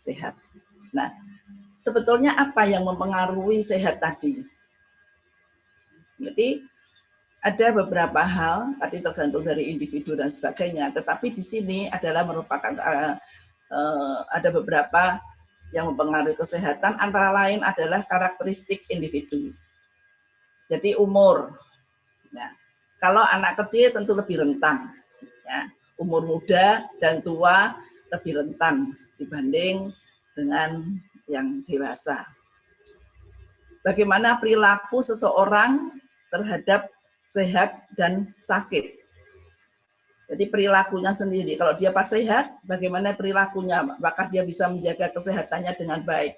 sehat. Nah, sebetulnya apa yang mempengaruhi sehat tadi? Jadi ada beberapa hal, tadi tergantung dari individu dan sebagainya, tetapi di sini adalah merupakan ada beberapa yang mempengaruhi kesehatan, antara lain adalah karakteristik individu. Jadi umur, ya. Kalau anak kecil tentu lebih rentan, ya. Umur muda dan tua lebih rentan dibanding dengan yang dewasa. Bagaimana perilaku seseorang terhadap sehat dan sakit. Jadi perilakunya sendiri, kalau dia pas sehat, bagaimana perilakunya? Apakah dia bisa menjaga kesehatannya dengan baik?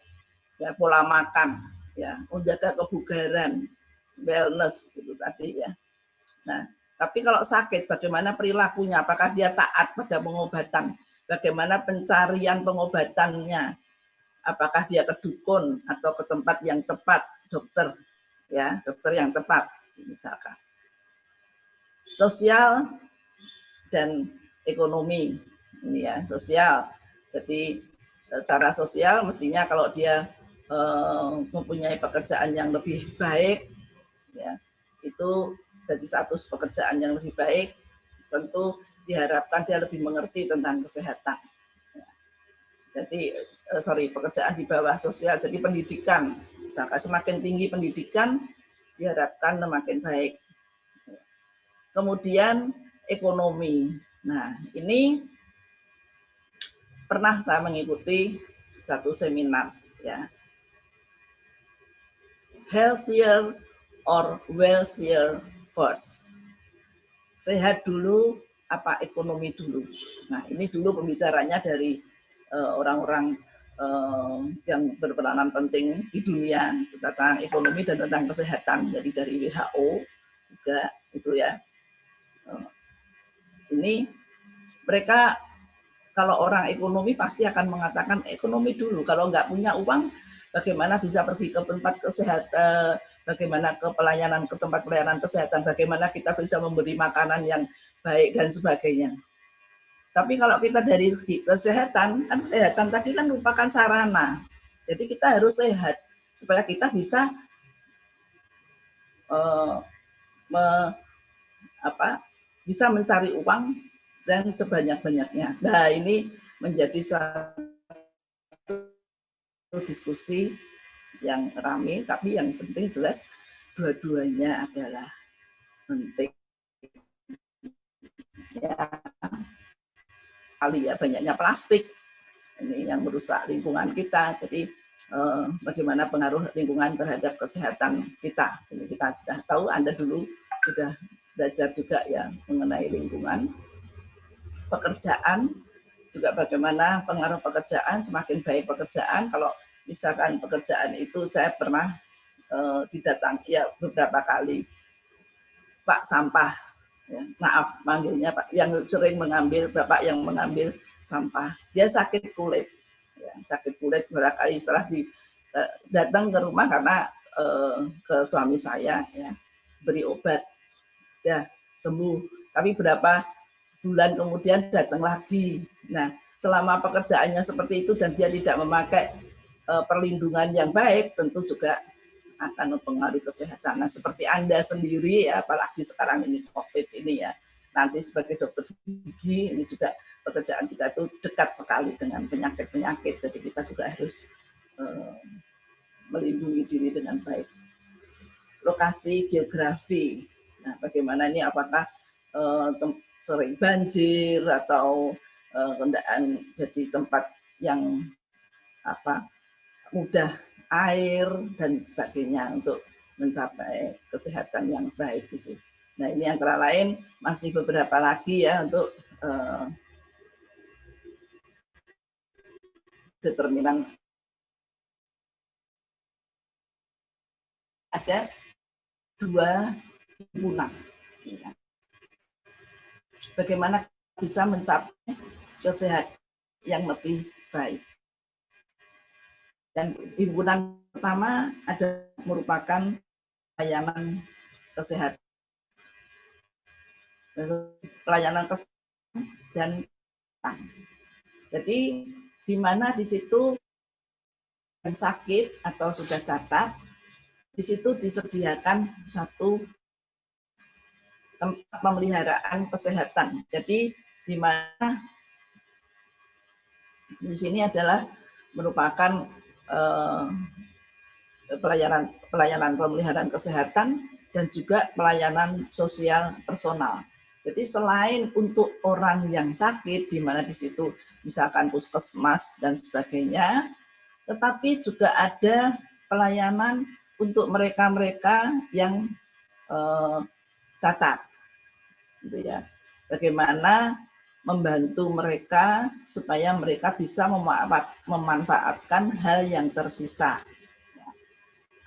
Ya, pola makan, ya, menjaga kebugaran, wellness gitu tadi ya. Nah, tapi kalau sakit, bagaimana perilakunya? Apakah dia taat pada pengobatan? Bagaimana pencarian pengobatannya? Apakah dia ke dukun atau ke tempat yang tepat, dokter, ya, dokter yang tepat, misalkan. Sosial dan ekonomi, ini ya, sosial. Jadi secara sosial mestinya kalau dia mempunyai pekerjaan yang lebih baik, ya, itu jadi status pekerjaan yang lebih baik, tentu diharapkan dia lebih mengerti tentang kesehatan. Jadi pekerjaan di bawah sosial, jadi pendidikan, misalkan semakin tinggi pendidikan diharapkan semakin baik. Kemudian ekonomi. Nah, ini pernah saya mengikuti satu seminar, ya. Healthier or wealthier first. Sehat dulu apa ekonomi dulu. Nah, ini dulu pembicaranya dari orang-orang yang berperanan penting di dunia tentang ekonomi dan tentang kesehatan. Jadi dari WHO juga itu ya. Ini mereka kalau orang ekonomi pasti akan mengatakan ekonomi dulu. Kalau nggak punya uang, bagaimana bisa pergi ke tempat kesehatan, bagaimana ke tempat pelayanan kesehatan, bagaimana kita bisa memberi makanan yang baik dan sebagainya. Tapi kalau kita dari kesehatan, kan kesehatan tadi kan merupakan sarana. Jadi kita harus sehat supaya kita bisa bisa mencari uang dan sebanyak-banyaknya. Nah, ini menjadi suatu diskusi yang ramai, tapi yang penting jelas dua-duanya adalah penting. Ya, kali ya banyaknya plastik ini yang merusak lingkungan kita. Jadi bagaimana pengaruh lingkungan terhadap kesehatan kita? Ini kita sudah tahu, Anda dulu sudah belajar juga ya mengenai lingkungan. Pekerjaan juga bagaimana pengaruh pekerjaan, semakin baik pekerjaan. Kalau misalkan pekerjaan itu saya pernah didatangi ya beberapa kali, Pak sampah, ya, maaf manggilnya Pak, yang sering mengambil, Bapak yang mengambil sampah, dia sakit kulit, ya, sakit kulit barangkali setelah datang ke rumah karena ke suami saya ya beri obat, ya sembuh, tapi berapa bulan kemudian datang lagi. Nah, selama pekerjaannya seperti itu dan dia tidak memakai perlindungan yang baik, tentu juga akan mempengaruhi kesehatan. Nah, seperti Anda sendiri ya, apalagi sekarang ini COVID ini ya, nanti sebagai dokter gigi, ini juga pekerjaan kita itu dekat sekali dengan penyakit-penyakit, jadi kita juga harus melindungi diri dengan baik. Lokasi geografi, nah bagaimana ini, apakah sering banjir atau kendaraan jadi tempat yang mudah air dan sebagainya untuk mencapai kesehatan yang baik itu. Nah, ini antara lain masih beberapa lagi ya untuk determinan. Ada 2 himpunan. Ya. Bagaimana bisa mencapai kesehatan yang lebih baik. Dan himpunan pertama ada merupakan pelayanan kesehatan. Pelayanan kesehatan dan jadi di mana di situ yang sakit atau sudah cacat, di situ disediakan satu tempat pemeliharaan kesehatan. Jadi di mana di sini adalah merupakan pelayanan pemeliharaan kesehatan dan juga pelayanan sosial personal. Jadi selain untuk orang yang sakit, di mana di situ misalkan puskesmas dan sebagainya, tetapi juga ada pelayanan untuk mereka-mereka yang cacat, gitu ya. Bagaimana membantu mereka supaya mereka bisa memanfaatkan hal yang tersisa.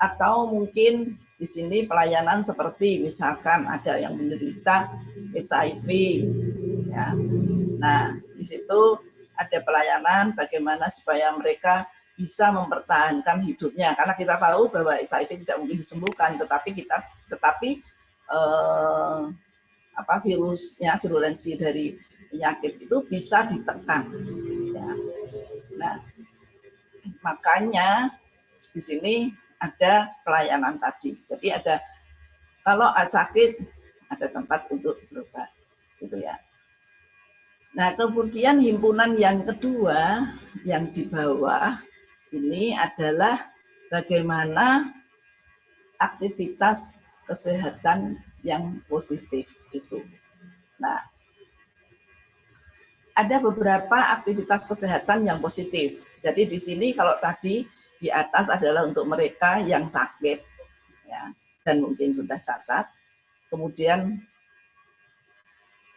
Atau mungkin di sini pelayanan seperti misalkan ada yang menderita HIV, ya. Nah, di situ ada pelayanan bagaimana supaya mereka bisa mempertahankan hidupnya, karena kita tahu bahwa HIV tidak mungkin disembuhkan, tetapi virusnya, virulensi dari penyakit itu bisa ditekan. Ya. Nah, makanya di sini ada pelayanan tadi. Jadi ada, kalau sakit ada tempat untuk berobat, gitu ya. Nah, kemudian himpunan yang kedua yang di bawah ini adalah bagaimana aktivitas kesehatan yang positif itu. Nah, ada beberapa aktivitas kesehatan yang positif. Jadi di sini kalau tadi di atas adalah untuk mereka yang sakit, ya, dan mungkin sudah cacat. Kemudian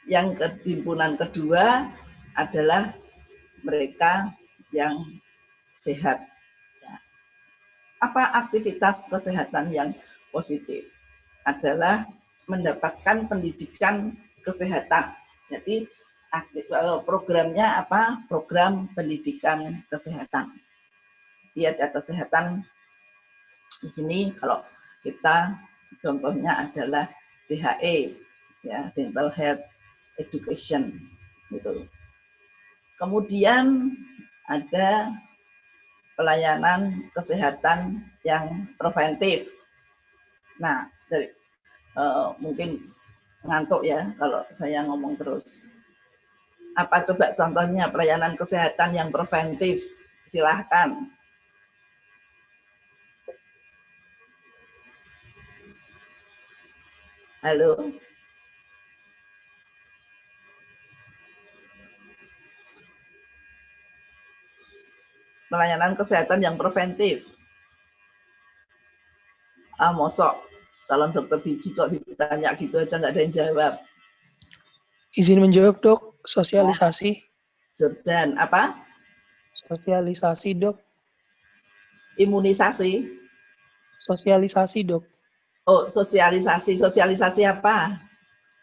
yang himpunan kedua adalah mereka yang sehat. Ya. Apa aktivitas kesehatan yang positif? Adalah mendapatkan pendidikan kesehatan. Jadi programnya apa? Program pendidikan kesehatan. Dia ada kesehatan di sini. Kalau kita contohnya adalah DHE, ya, Dental Health Education, gitu. Kemudian ada pelayanan kesehatan yang preventif. Nah, mungkin ngantuk ya kalau saya ngomong terus. Apa coba contohnya pelayanan kesehatan yang preventif? Silahkan. Halo? Pelayanan kesehatan yang preventif. Mosok calon dokter gigi kok ditanya gitu aja nggak ada yang jawab. Izin menjawab, Dok. Sosialisasi. Jordan, apa? Sosialisasi, Dok. Imunisasi. Sosialisasi, Dok. Oh, sosialisasi. Sosialisasi apa?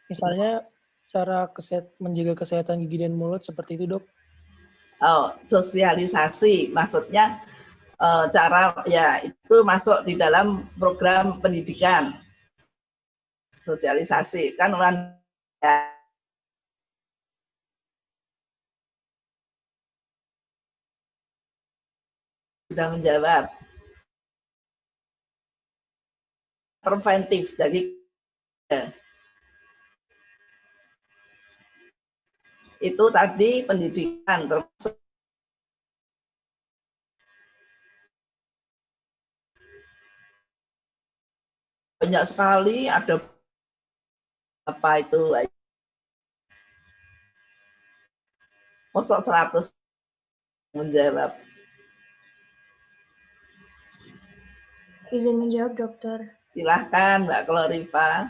Misalnya cara menjaga kesehatan gigi dan mulut seperti itu, Dok. Oh, sosialisasi. Maksudnya cara, ya itu masuk di dalam program pendidikan. Sosialisasi. Kan ya, sudah menjawab. Preventif, jadi itu tadi pendidikan, termasuk banyak sekali, ada apa itu, masuk 100 menjawab. Izin menjawab, Dokter. Silahkan, Mbak Klorifa.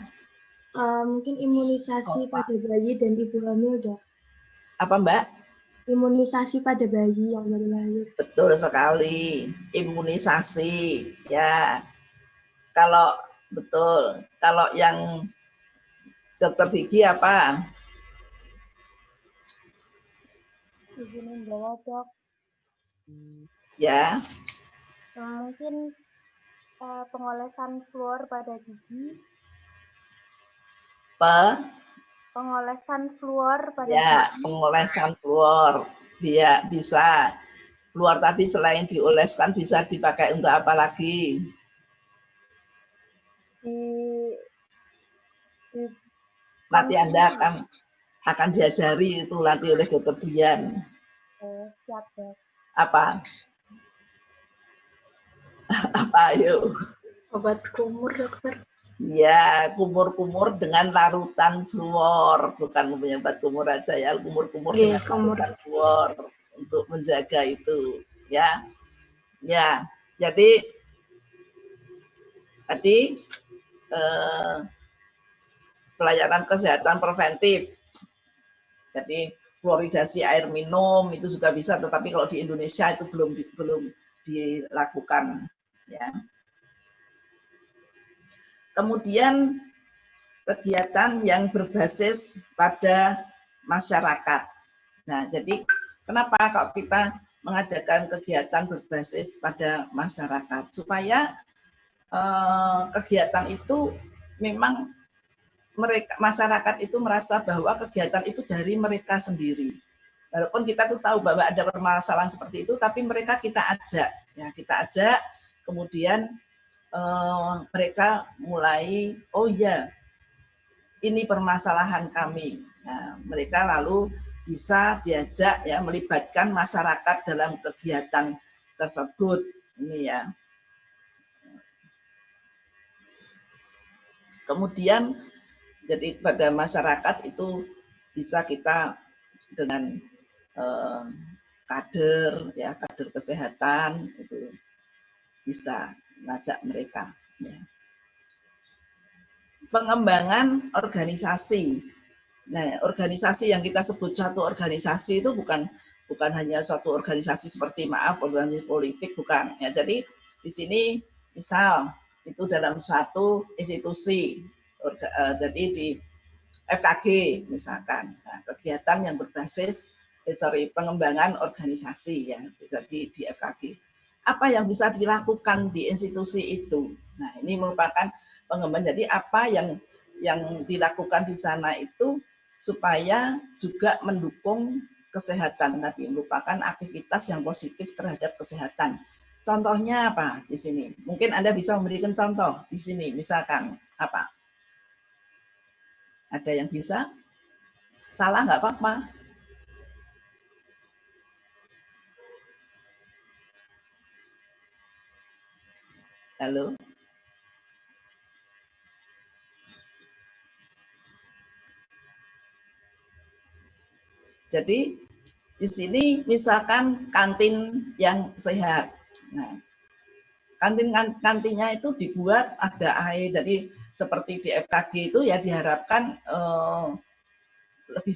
Mungkin imunisasi pada bayi dan ibu hamil, Dok. Apa, Mbak? Imunisasi pada bayi yang baru lahir. Betul sekali, imunisasi. Ya, kalau betul, kalau yang dokter gigi apa? Izin menjawab, Dok. Ya. Mungkin pengolesan fluor pada gigi. Pengolesan fluor pada gigi. Pengolesan fluor. Dia bisa. Fluor tadi selain dioleskan bisa dipakai untuk apa lagi? Di, di Nanti Anda konsumsi. akan diajari itu nanti oleh Dokter Dian. Siap, Dok. Apa? Apa ayo? Obat kumur, dokter. Ya, kumur-kumur dengan larutan fluor, bukan obat kumur aja ya, kumur-kumur Iya, dengan kumur. larutan fluor untuk menjaga itu, ya. Ya, jadi tadi pelayanan kesehatan preventif. Jadi fluoridasi air minum itu juga bisa, tetapi kalau di Indonesia itu belum dilakukan, ya. Kemudian kegiatan yang berbasis pada masyarakat. Nah, jadi kenapa kalau kita mengadakan kegiatan berbasis pada masyarakat? Supaya kegiatan itu memang masyarakat itu merasa bahwa kegiatan itu dari mereka sendiri. Walaupun kita tuh tahu bahwa ada permasalahan seperti itu, tapi mereka kita ajak, ya kita ajak, kemudian mereka mulai, oh ya, ini permasalahan kami. Nah, mereka lalu bisa diajak ya melibatkan masyarakat dalam kegiatan tersebut. Ini ya. Kemudian jadi pada masyarakat itu bisa kita dengan kader ya, kader kesehatan itu bisa mengajak mereka ya. Pengembangan organisasi. Nah, organisasi yang kita sebut suatu organisasi itu bukan hanya suatu organisasi seperti organisasi politik, bukan ya. Jadi di sini misal itu dalam suatu institusi, jadi di FKG misalkan, nah, kegiatan yang berbasis pengembangan organisasi ya, jadi di FKG. Apa yang bisa dilakukan di institusi itu? Nah, ini merupakan pengembangan. Jadi apa yang dilakukan di sana itu supaya juga mendukung kesehatan tadi, merupakan aktivitas yang positif terhadap kesehatan. Contohnya apa di sini? Mungkin Anda bisa memberikan contoh di sini, misalkan apa? Ada yang bisa? Salah nggak apa-apa. Halo? Jadi di sini misalkan kantin yang sehat. Nah, kantinnya itu dibuat ada air. Jadi seperti di FKG itu ya diharapkan lebih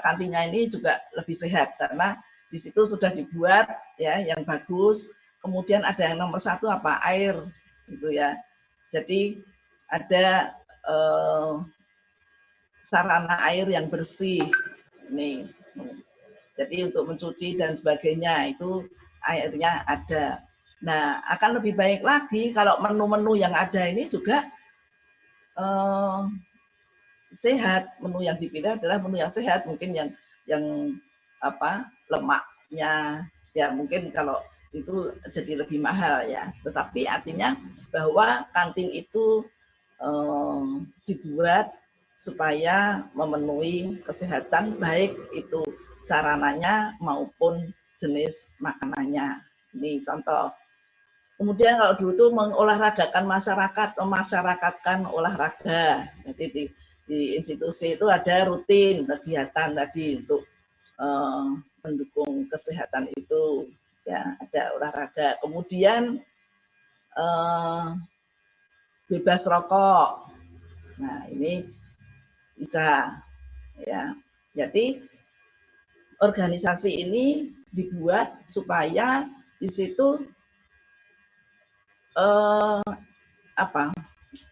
kantinnya ini juga lebih sehat karena di situ sudah dibuat ya yang bagus. Kemudian ada yang nomor satu apa? Air gitu ya. Jadi ada sarana air yang bersih. Ini. Jadi untuk mencuci dan sebagainya itu airnya ada. Nah, akan lebih baik lagi kalau menu-menu yang ada ini juga sehat. Menu yang dipilih adalah menu yang sehat, mungkin yang lemaknya ya mungkin kalau itu jadi lebih mahal ya. Tetapi artinya bahwa kantin itu dibuat supaya memenuhi kesehatan baik itu sarananya maupun jenis makanannya. Ini contoh. Kemudian kalau dulu itu mengolahragakan masyarakat, memasyarakatkan olahraga. Jadi di institusi itu ada rutin kegiatan tadi untuk mendukung kesehatan itu. Ya, ada olahraga. Kemudian bebas rokok. Nah, ini bisa ya. Jadi organisasi ini dibuat supaya di situ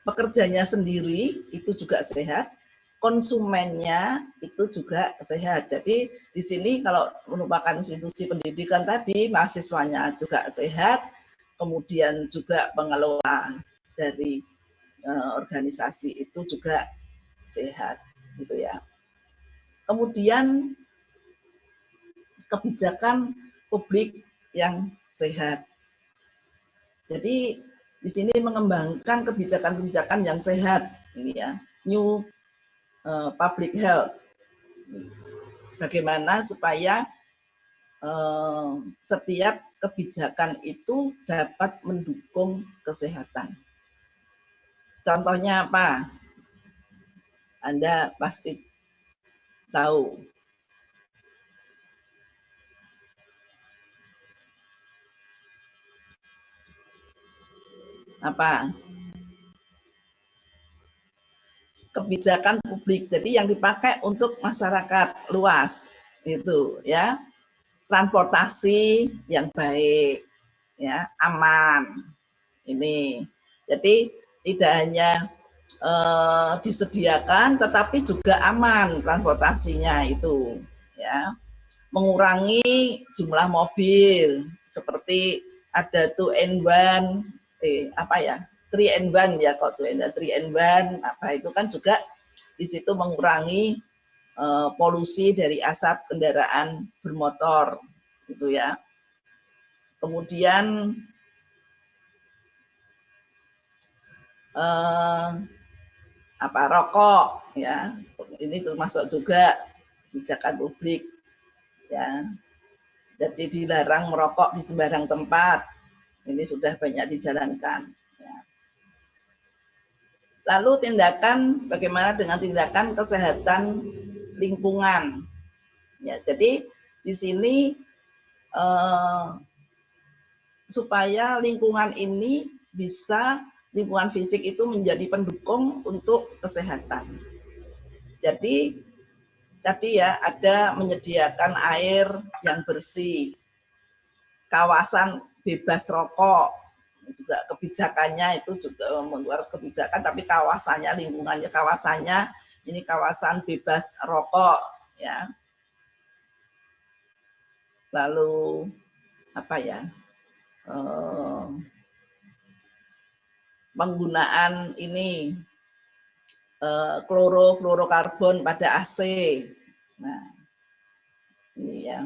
pekerjanya sendiri itu juga sehat, konsumennya itu juga sehat. Jadi di sini kalau merupakan institusi pendidikan tadi, mahasiswanya juga sehat, kemudian juga pengelola dari organisasi itu juga sehat, gitu ya. Kemudian kebijakan publik yang sehat. Jadi di sini mengembangkan kebijakan-kebijakan yang sehat, ini ya, new public health. Bagaimana supaya setiap kebijakan itu dapat mendukung kesehatan. Contohnya apa? Anda pasti tahu. Apa? Kebijakan publik. Jadi yang dipakai untuk masyarakat luas itu ya. Transportasi yang baik, ya, aman. Ini. Jadi tidak hanya disediakan tetapi juga aman transportasinya itu, ya. Mengurangi jumlah mobil seperti ada 2-in-1 3-in-1 ya, kok 3-in-1 apa itu kan juga di situ mengurangi polusi dari asap kendaraan bermotor gitu ya. Kemudian rokok ya, ini termasuk juga kebijakan publik ya. Jadi dilarang merokok di sembarang tempat, ini sudah banyak dijalankan ya. Lalu tindakan, bagaimana dengan tindakan kesehatan lingkungan ya. Jadi di sini supaya lingkungan ini bisa, lingkungan fisik itu menjadi pendukung untuk kesehatan. Jadi tadi ya ada menyediakan air yang bersih, kawasan bebas rokok, juga kebijakannya itu juga membuat kebijakan, tapi kawasannya, lingkungannya, kawasannya ini kawasan bebas rokok ya. Lalu apa ya, penggunaan ini klorofluorokarbon pada AC. Nah, ini ya.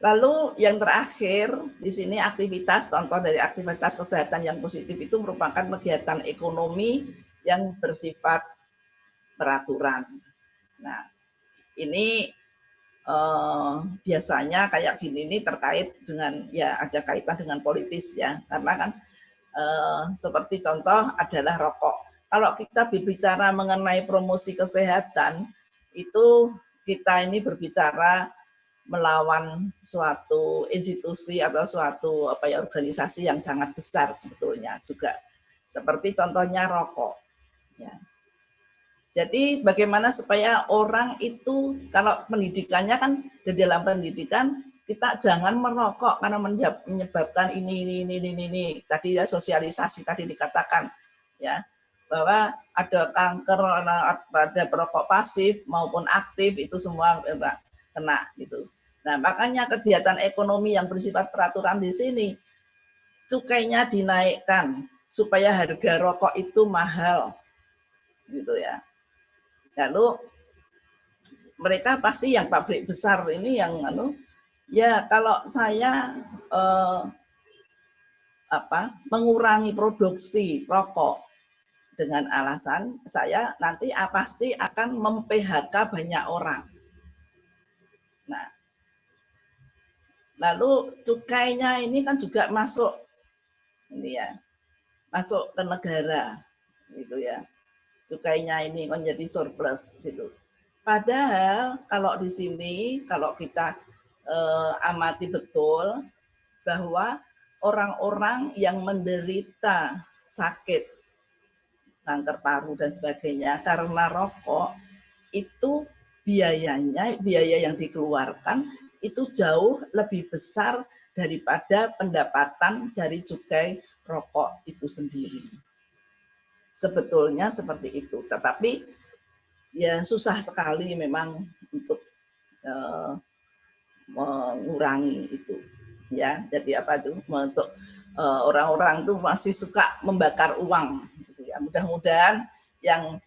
Lalu yang terakhir di sini aktivitas, contoh dari aktivitas kesehatan yang positif itu merupakan kegiatan ekonomi yang bersifat peraturan. Nah, ini biasanya kayak gini ini terkait dengan, ya ada kaitan dengan politis ya, karena kan seperti contoh adalah rokok. Kalau kita berbicara mengenai promosi kesehatan, itu kita ini berbicara melawan suatu institusi atau suatu organisasi yang sangat besar sebetulnya juga. Seperti contohnya rokok. Ya. Jadi bagaimana supaya orang itu, kalau pendidikannya kan di dalam pendidikan kita jangan merokok karena menyebabkan ini. Tadi ya sosialisasi tadi dikatakan ya, bahwa ada kanker, ada perokok pasif maupun aktif itu semua kena gitu. Nah, makanya kegiatan ekonomi yang bersifat peraturan di sini cukainya dinaikkan supaya harga rokok itu mahal gitu ya. Lalu mereka pasti yang pabrik besar ini yang ya kalau saya mengurangi produksi rokok dengan alasan saya nanti pasti akan mem-PHK banyak orang. Nah, lalu cukainya ini kan juga masuk ini ya, masuk ke negara gitu ya. Cukainya ini menjadi surplus gitu. Padahal kalau di sini kalau kita amati betul bahwa orang-orang yang menderita sakit kanker paru dan sebagainya karena rokok itu biaya yang dikeluarkan itu jauh lebih besar daripada pendapatan dari cukai rokok itu sendiri. Sebetulnya seperti itu, tetapi ya susah sekali memang untuk mengurangi itu ya. Jadi untuk orang-orang itu masih suka membakar uang gitu ya. Mudah-mudahan yang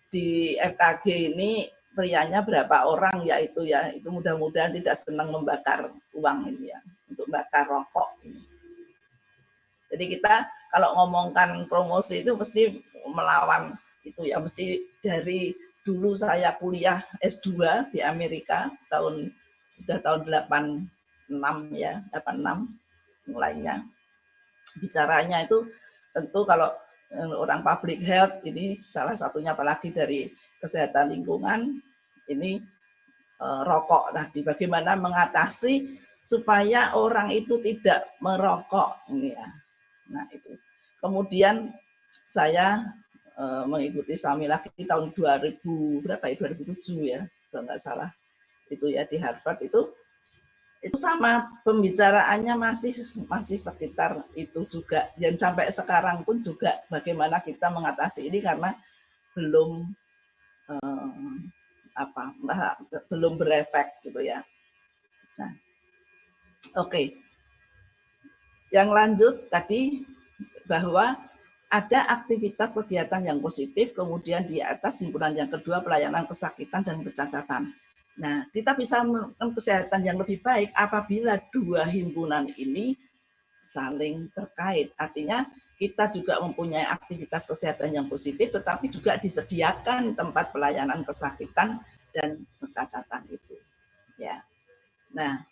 di FKG ini prianya berapa orang ya itu mudah-mudahan tidak senang membakar uang ini ya, untuk bakar rokok ini. Jadi kita kalau ngomongkan promosi itu mesti melawan itu ya, mesti dari dulu saya kuliah S2 di Amerika sudah tahun 86 ya, 86 mulainya. Bicaranya itu tentu kalau orang public health ini salah satunya apalagi dari kesehatan lingkungan ini rokok tadi, bagaimana mengatasi supaya orang itu tidak merokok ya. Nah itu. Kemudian saya mengikuti suami lagi tahun 2000 berapa ya 2007 ya kalau nggak salah itu ya di Harvard itu sama pembicaraannya masih sekitar itu juga yang sampai sekarang pun juga bagaimana kita mengatasi ini karena belum belum berefek gitu ya. Nah, oke. Yang lanjut tadi bahwa ada aktivitas kegiatan yang positif, kemudian di atas himpunan yang kedua pelayanan kesakitan dan kecacatan. Nah, kita bisa melakukan kesehatan yang lebih baik apabila dua himpunan ini saling terkait. Artinya kita juga mempunyai aktivitas kesehatan yang positif, tetapi juga disediakan tempat pelayanan kesakitan dan kecacatan itu. Ya. Nah,